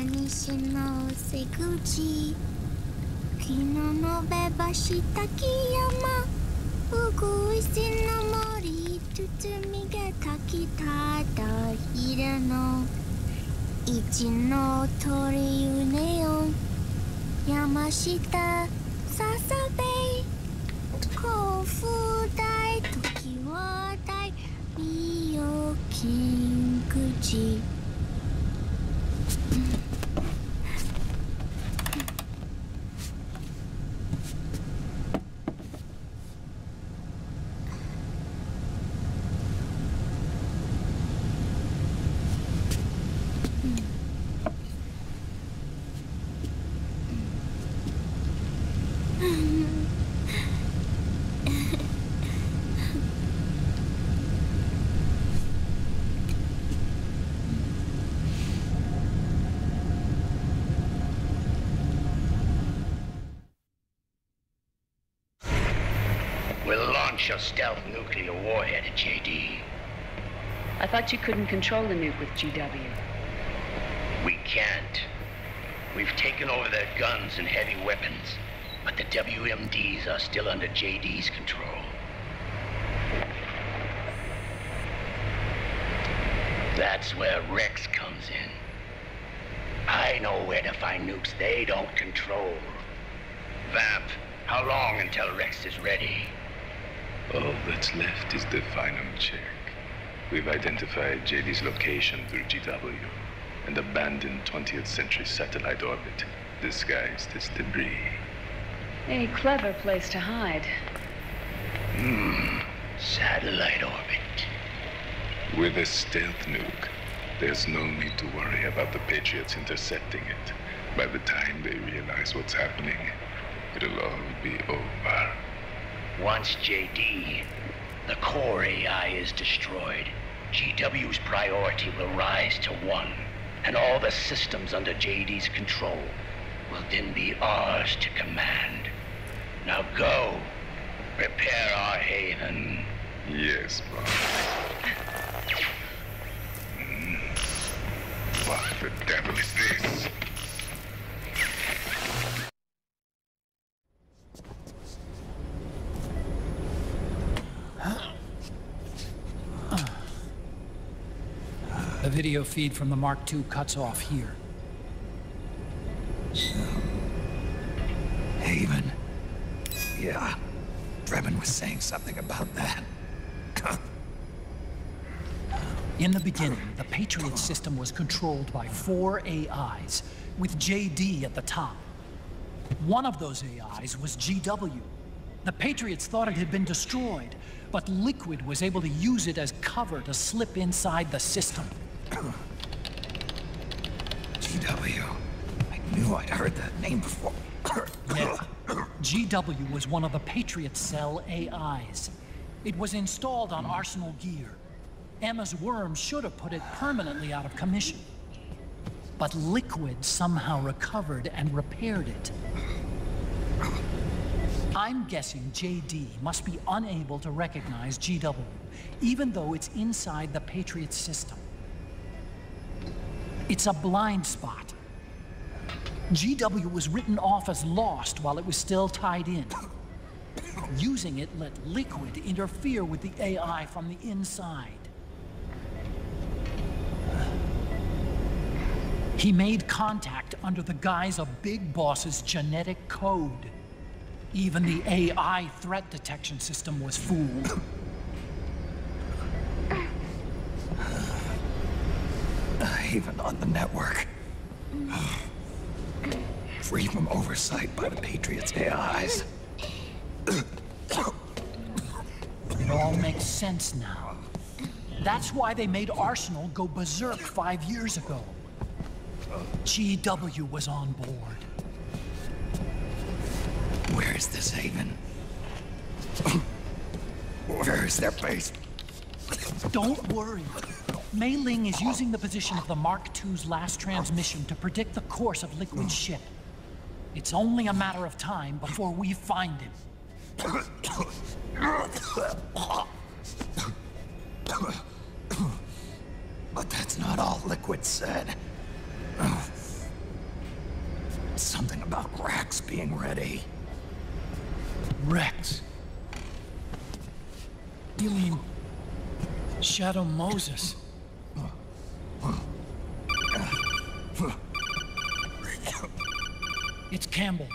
何しの瀬口昨日のべばした木山うぐいすの森包みがかきただひれの一の鳥うねよ山下ささべ甲府大時は大美容金口Your stealth nuclear warhead at JD. I thought you couldn't control the nuke with GW. We can't. We've taken over their guns and heavy weapons, but the WMDs are still under JD's control. That's where Rex comes in. I know where to find nukes they don't control. Vamp, how long until Rex is ready? All that's left is the final check. We've identified JD's location through GW and abandoned 20th century satellite orbit, disguised as debris. A clever place to hide. Satellite orbit. With a stealth nuke, there's no need to worry about the Patriots intercepting it. By the time they realize what's happening, it'll all be over. Once JD, the core AI is destroyed, GW's priority will rise to 1, and all the systems under JD's control will then be ours to command. Now go, prepare our haven. Yes, boss. What the devil is this? The video feed from the Mark II cuts off here. Haven. Yeah, Drebin was saying something about that. In the beginning, the Patriot system was controlled by 4 AIs, with JD at the top. One of those AIs was GW. The Patriots thought it had been destroyed, but Liquid was able to use it as cover to slip inside the system. GW. I knew I'd heard that name before. Yeah. GW was one of the Patriot Cell AIs. It was installed on Arsenal gear. Emma's worm should have put it permanently out of commission. But Liquid somehow recovered and repaired it. I'm guessing JD must be unable to recognize GW, even though it's inside the Patriot system. It's a blind spot. GW was written off as lost while it was still tied in. Using it let Liquid interfere with the AI from the inside. He made contact under the guise of Big Boss's genetic code. Even the AI threat detection system was fooled. Even on the network. Free from oversight by the Patriots' AIs. It all makes sense now. That's why they made Arsenal go berserk 5 years ago. GW was on board. Where is this haven? Where is their base? Don't worry. Mei Ling is using the position of the Mark II's last transmission to predict the course of Liquid's ship. It's only a matter of time before we find him. But that's not all Liquid said. something about Rex being ready. Rex? You mean Shadow Moses? It's Campbell.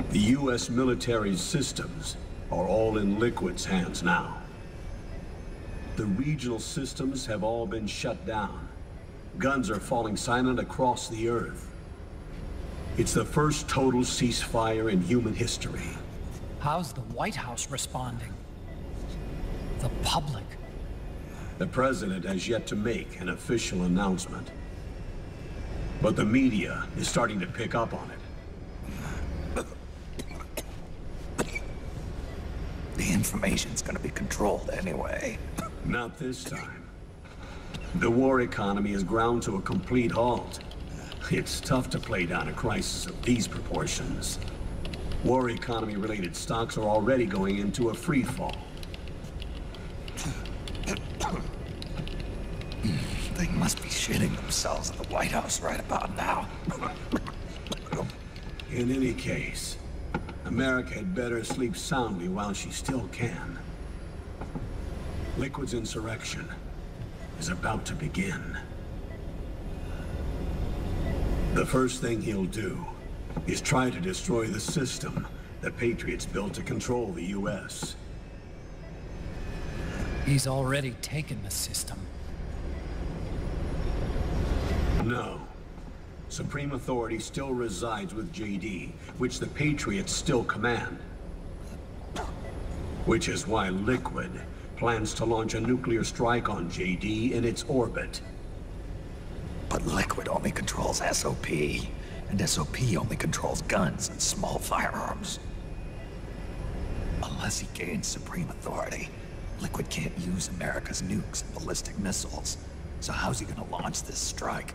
The U.S. military's systems are all in Liquid's hands now. The regional systems have all been shut down. Guns are falling silent across the Earth. It's the first total ceasefire in human history. How's the White House responding? The public? The president has yet to make an official announcement. But the media is starting to pick up on it. The information's gonna be controlled anyway. Not this time. The war economy is ground to a complete halt. It's tough to play down a crisis of these proportions. War economy-related stocks are already going into a free fall. They must be shitting themselves at the White House right about now. In any case, America had better sleep soundly while she still can. Liquid's insurrection is about to begin. The first thing he'll do is try to destroy the system the Patriots built to control the U.S. He's already taken the system. No. Supreme authority still resides with JD, which the Patriots still command. Which is why Liquid plans to launch a nuclear strike on JD in its orbit. But Liquid only controls SOP, and SOP only controls guns and small firearms. Unless he gains supreme authority, Liquid can't use America's nukes and ballistic missiles. So how's he gonna launch this strike?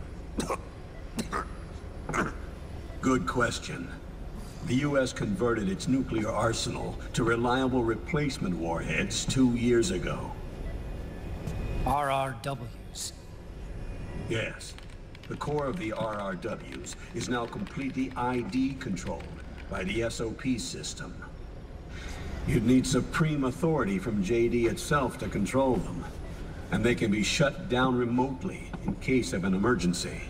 Good question. The U.S. converted its nuclear arsenal to reliable replacement warheads 2 years ago. RRWs. Yes. The core of the RRWs is now completely ID controlled by the SOP system. You'd need supreme authority from JD itself to control them, and they can be shut down remotely in case of an emergency.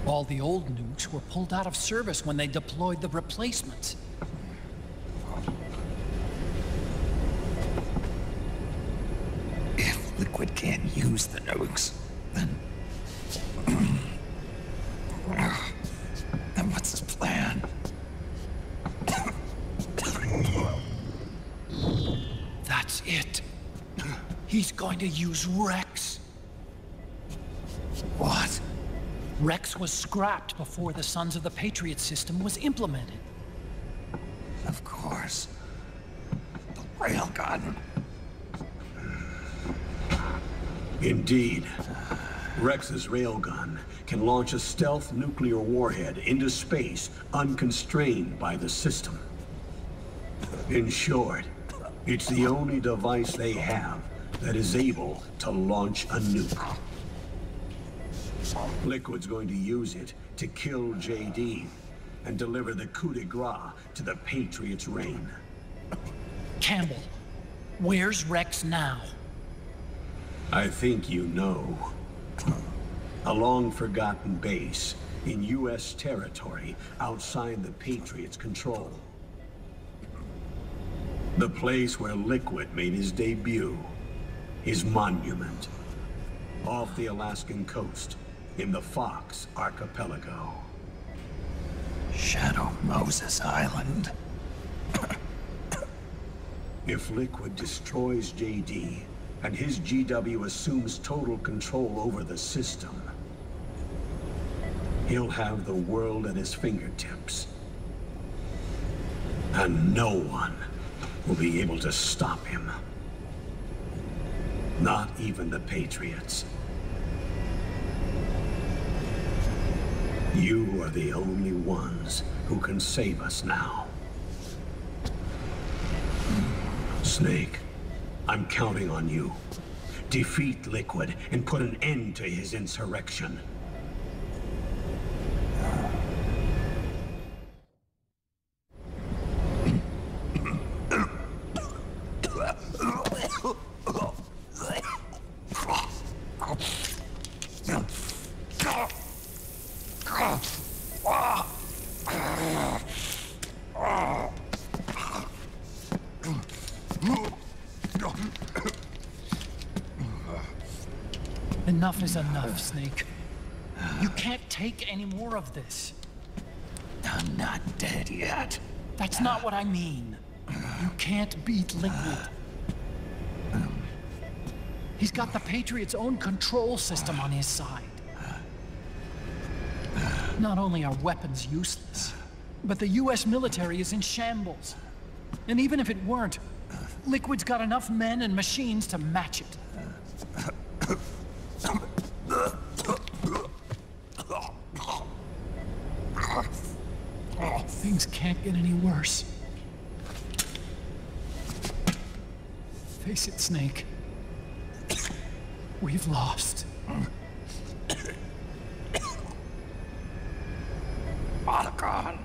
All the old nukes were pulled out of service when they deployed the replacements. If Liquid can't use the nukes, then what's his plan? That's it. He's going to use Rex. What? Rex was scrapped before the Sons of the Patriot system was implemented. Of course. The railgun. Indeed. Rex's railgun can launch a stealth nuclear warhead into space unconstrained by the system. In short, it's the only device they have that is able to launch a nuke. Liquid's going to use it to kill JD and deliver the coup de grace to the Patriots' reign. Campbell, where's Rex now? I think you know. A long-forgotten base in U.S. territory outside the Patriots' control. The place where Liquid made his debut, his monument, off the Alaskan coast in the Fox Archipelago. Shadow Moses Island. If Liquid destroys JD and his GW assumes total control over the system, he'll have the world at his fingertips. And no one will be able to stop him. Not even the Patriots. You are the only ones who can save us now. Snake, I'm counting on you. Defeat Liquid and put an end to his insurrection. Enough is enough, Snake. You can't take any more of this. I'm not dead yet. That's not what I mean. You can't beat Liquid. He's got the Patriot's own control system on his side. Not only are weapons useless, but the US military is in shambles. And even if it weren't, Liquid's got enough men and machines to match it. Things can't get any worse. Face it, Snake. We've lost. Otacon.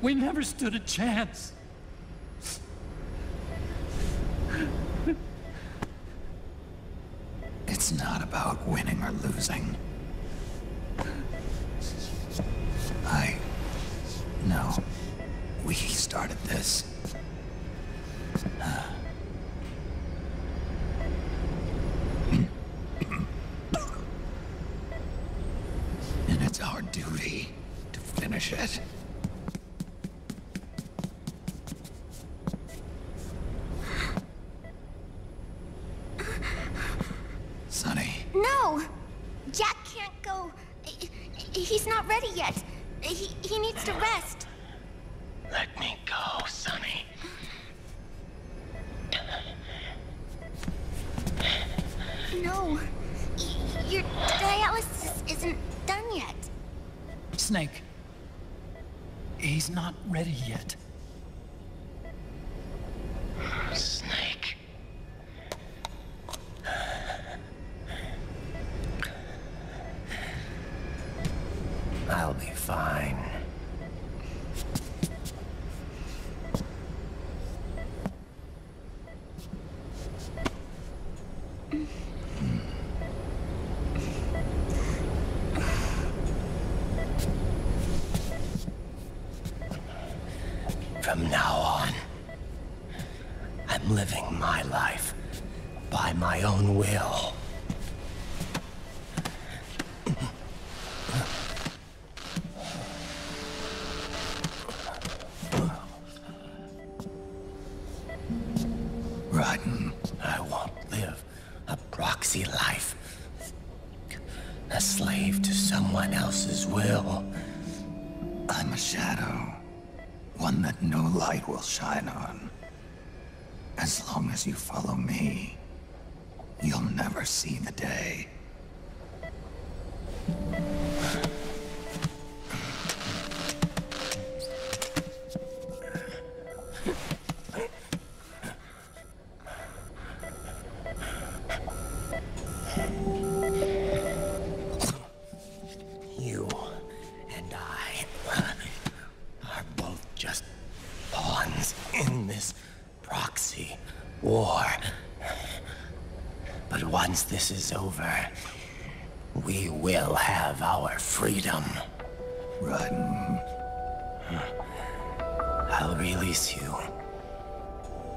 We never stood a chance. It's not about winning or losing. No. We started this. And it's our duty to finish it. Sonny. No! Jack can't go. He's not ready yet. He needs to rest. Let me go, Sonny. No. Your dialysis isn't done yet. Snake. He's not ready yet. Snake. I'll be fine. From now on, I'm living my life by my own will. I won't live a proxy life. A slave to someone else's will. I'm a shadow. One that no light will shine on. As long as you follow me, you'll never see the day. You and I are both just pawns in this proxy war. But once this is over, we will have our freedom. Raiden. I'll release you.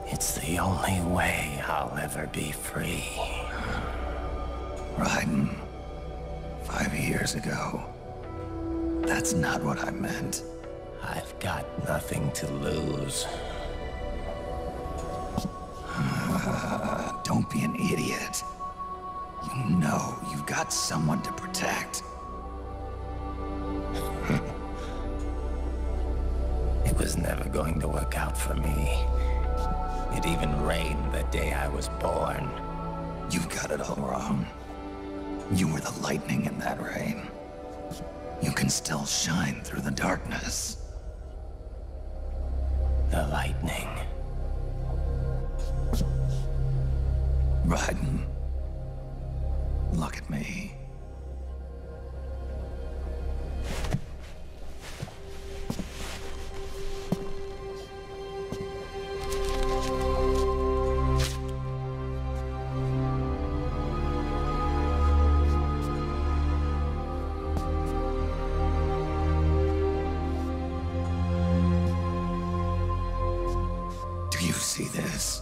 It's the only way I'll ever be free. Raiden. 5 years ago. That's not what I meant. I've got nothing to lose. Don't be an idiot. You know you've got someone to protect. It was never going to work out for me. It even rained the day I was born. You've got it all wrong. You were the lightning in that rain. You can still shine through the darkness. The lightning. Raiden, Look at me. Do you see this?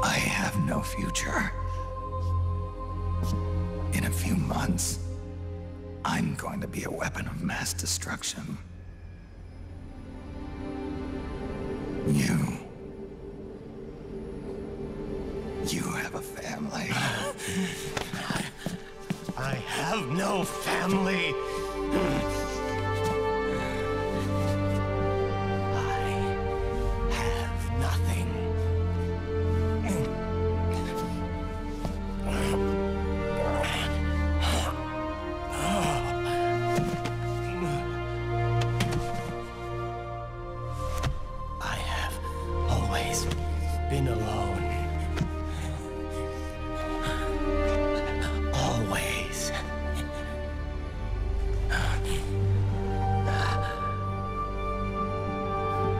I have no future. In a few months, I'm going to be a weapon of mass destruction. You have a family. I have no family. I have nothing. I have always been alone. Always.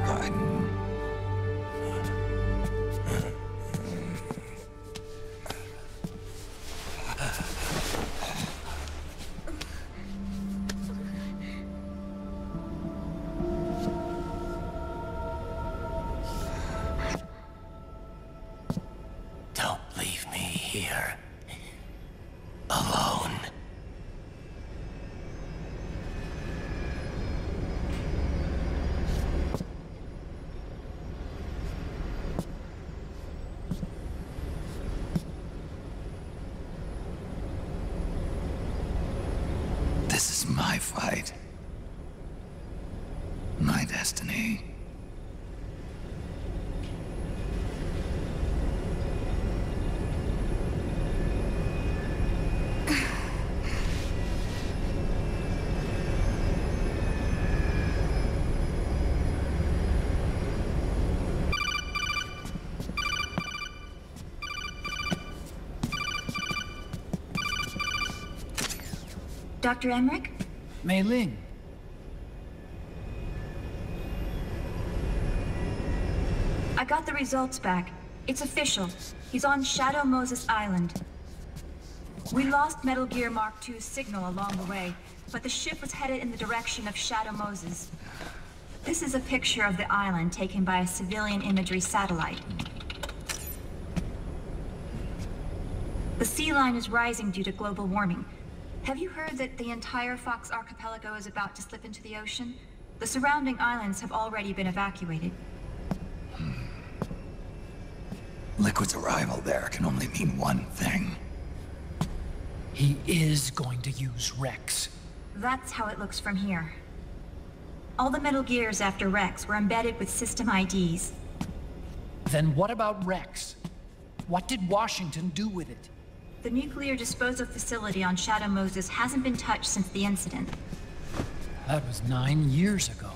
Raiden. Don't leave me here. Alone. This is my fight. My destiny. Dr. Emmerich? Mei Ling. I got the results back. It's official. He's on Shadow Moses Island. We lost Metal Gear Mark II's signal along the way, but the ship was headed in the direction of Shadow Moses. This is a picture of the island taken by a civilian imagery satellite. The sea line is rising due to global warming. Have you heard that the entire Fox archipelago is about to slip into the ocean? The surrounding islands have already been evacuated. Liquid's arrival there can only mean one thing. He is going to use Rex. That's how it looks from here. All the Metal Gears after Rex were embedded with system IDs. Then what about Rex? What did Washington do with it? The nuclear disposal facility on Shadow Moses hasn't been touched since the incident. That was 9 years ago.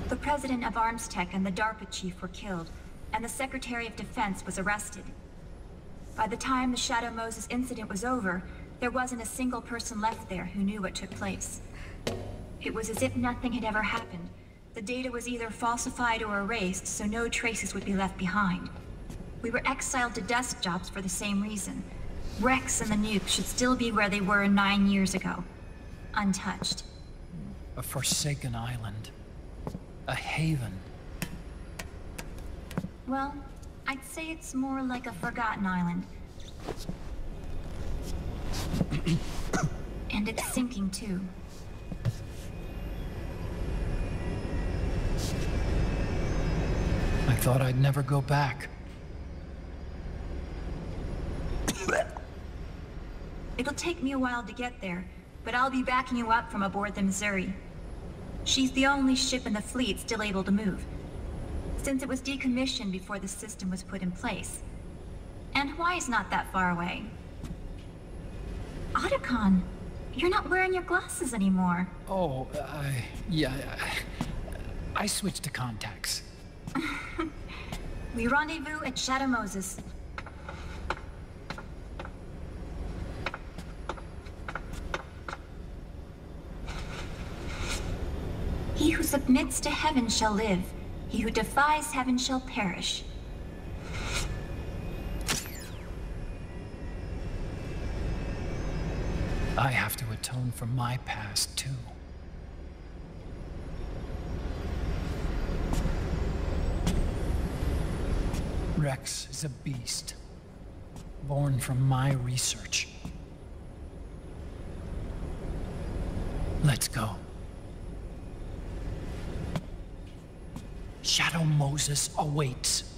The president of Arms Tech and the DARPA chief were killed, and the Secretary of Defense was arrested. By the time the Shadow Moses incident was over, there wasn't a single person left there who knew what took place. It was as if nothing had ever happened. The data was either falsified or erased, so no traces would be left behind. We were exiled to desk jobs for the same reason. Rex and the nuke should still be where they were 9 years ago. Untouched. A forsaken island. A haven. Well, I'd say it's more like a forgotten island. And it's sinking too. I thought I'd never go back. It'll take me a while to get there, but I'll be backing you up from aboard the Missouri. She's the only ship in the fleet still able to move, since it was decommissioned before the system was put in place. And Hawaii's not that far away. Otacon, you're not wearing your glasses anymore. Oh, yeah, I switched to contacts. We rendezvous at Shadow Moses. He who submits to heaven shall live. He who defies heaven shall perish. I have to atone for my past, too. Rex is a beast, born from my research. Let's go. Shadow Moses awaits.